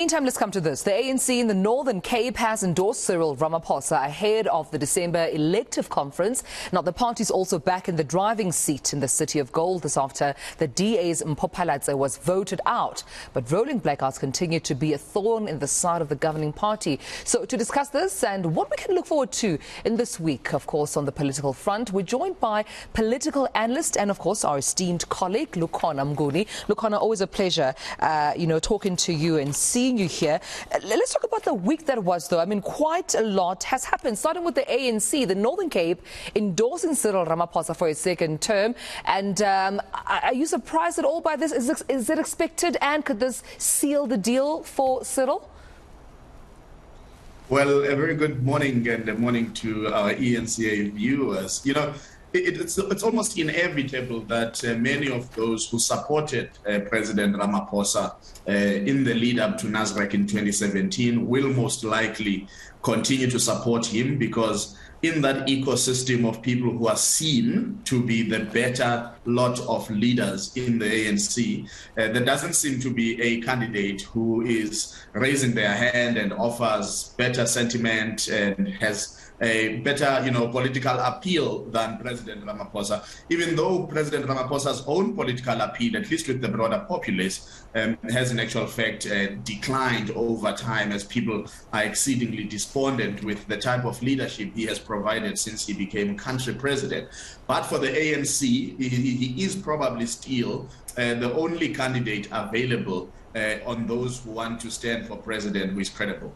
Meantime, let's come to this. The ANC in the Northern Cape has endorsed Cyril Ramaphosa ahead of the December elective conference. Now, the party's also back in the driving seat in the City of Gold this after the DA's Mpho Phalatse was voted out. But rolling blackouts continue to be a thorn in the side of the governing party. So to discuss this and what we can look forward to in this week, of course, on the political front, we're joined by political analyst and, of course, our esteemed colleague, Lukhona Mnguni. Lukhona, always a pleasure, talking to you and seeing you here. Let's talk about the week that was, though. I mean, quite a lot has happened, starting with the ANC, the Northern Cape, endorsing Cyril Ramaphosa for his second term. And are you surprised at all by this? Is it expected? And could this seal the deal for Cyril? Well, a very good morning and a morning to our eNCA viewers. You know, it's almost inevitable that many of those who supported President Ramaphosa in the lead up to Nasrec in 2017 will most likely continue to support him, because in that ecosystem of people who are seen to be the better lot of leaders in the ANC, there doesn't seem to be a candidate who is raising their hand and offers better sentiment and has a better, political appeal than President Ramaphosa, even though President Ramaphosa's own political appeal, at least with the broader populace, has in actual fact declined over time as people are exceedingly despondent with the type of leadership he has provided since he became country president. But for the ANC, he is probably still the only candidate available on those who want to stand for president who is credible.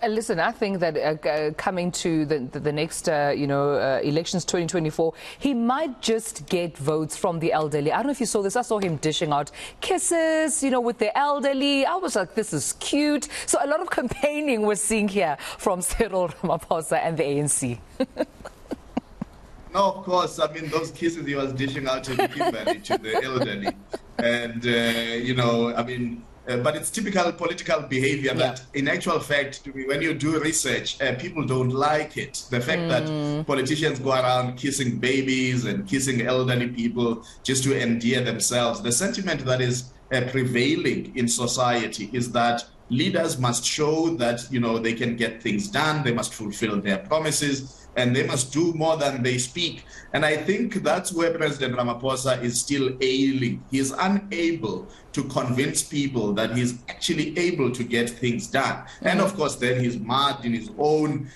Listen, I think that coming to the next, elections 2024, he might just get votes from the elderly. I don't know if you saw this. I saw him dishing out kisses, with the elderly. I was like, this is cute. So a lot of campaigning we're seeing here from Cyril Ramaphosa and the ANC. No, of course. I mean, those kisses he was dishing out to the elderly. And, but it's typical political behavior that, in actual fact, when you do research, people don't like it. The fact that politicians go around kissing babies and kissing elderly people just to endear themselves. The sentiment that is prevailing in society is that leaders must show that, they can get things done, they must fulfill their promises, and they must do more than they speak. And I think that's where President Ramaphosa is still ailing. He is unable to convince people that he's actually able to get things done. And of course, then he's marred in his own,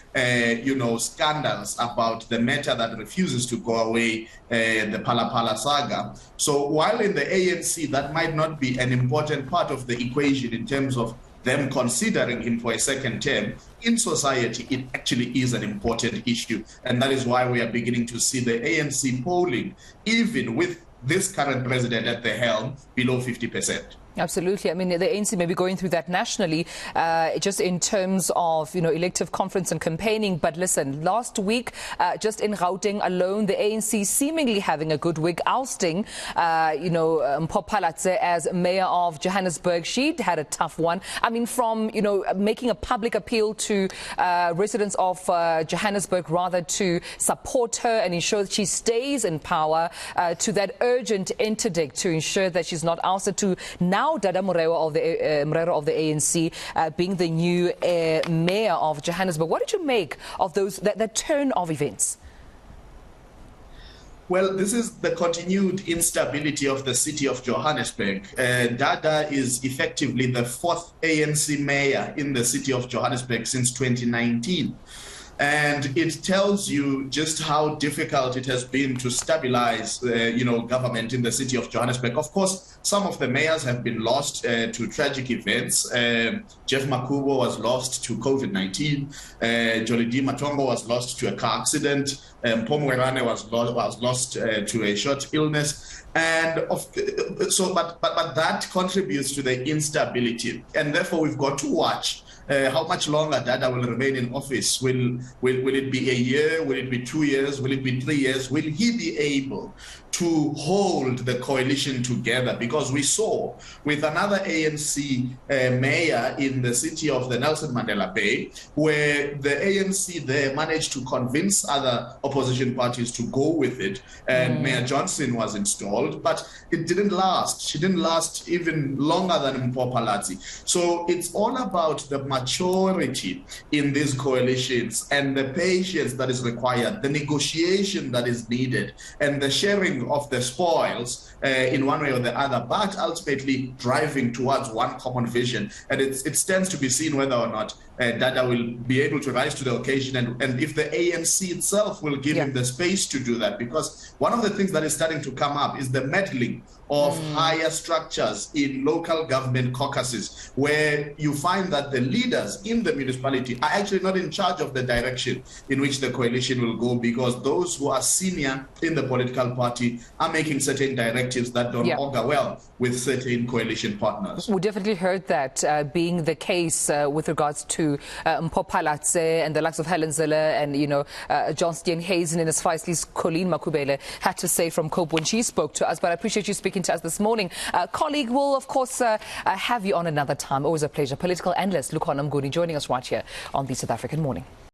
scandals about the matter that refuses to go away, the Phala saga. So while in the ANC, that might not be an important part of the equation in terms of them considering him for a second term, in society, it actually is an important issue. And that is why we are beginning to see the ANC polling, even with this current president at the helm, below 50%. Absolutely. I mean, the ANC may be going through that nationally, just in terms of, elective conference and campaigning. But listen, last week, just in Gauteng alone, the ANC seemingly having a good week, ousting, Mpho Phalatse as mayor of Johannesburg. She had a tough one. I mean, from, making a public appeal to residents of Johannesburg, rather, to support her and ensure that she stays in power, to that urgent interdict to ensure that she's not ousted, to now Dada Morero of the ANC being the new mayor of Johannesburg. What did you make of that turn of events? Well, this is the continued instability of the city of Johannesburg. Dada is effectively the fourth ANC mayor in the city of Johannesburg since 2019. And it tells you just how difficult it has been to stabilize, government in the city of Johannesburg. Of course, some of the mayors have been lost to tragic events. Jeff Makubo was lost to COVID-19. Jolidi Matongo was lost to a car accident. Mpho Phalatse was lost to a short illness. And but that contributes to the instability. And therefore, we've got to watch how much longer Dada will remain in office. Will it be a year? Will it be 2 years? Will it be 3 years? Will he be able to hold the coalition together, because we saw with another ANC mayor in the city of the Nelson Mandela Bay, where the ANC there managed to convince other opposition parties to go with it, and Mayor Johnson was installed, but it didn't last. She didn't last even longer than Mpho Phalatse. So it's all about the maturity in these coalitions and the patience that is required, the negotiation that is needed, and the sharing of the spoils in one way or the other, but ultimately driving towards one common vision. And it stands to be seen whether or not Dada will be able to rise to the occasion, and if the ANC itself will give him the space to do that. Because one of the things that is starting to come up is the meddling of higher structures in local government caucuses, where you find that the leaders in the municipality are actually not in charge of the direction in which the coalition will go, because those who are senior in the political party are making certain directives that don't augur well with certain coalition partners. We definitely heard that being the case with regards to Mpho Phalatse and the likes of Helen Zille and, John Steenhuisen and as Feisly's Colleen Makubele had to say from Cope when she spoke to us. But I appreciate you speaking to us this morning. Colleague, will of course have you on another time. Always a pleasure. Political analyst Lukhona Mnguni joining us right here on the South African Morning.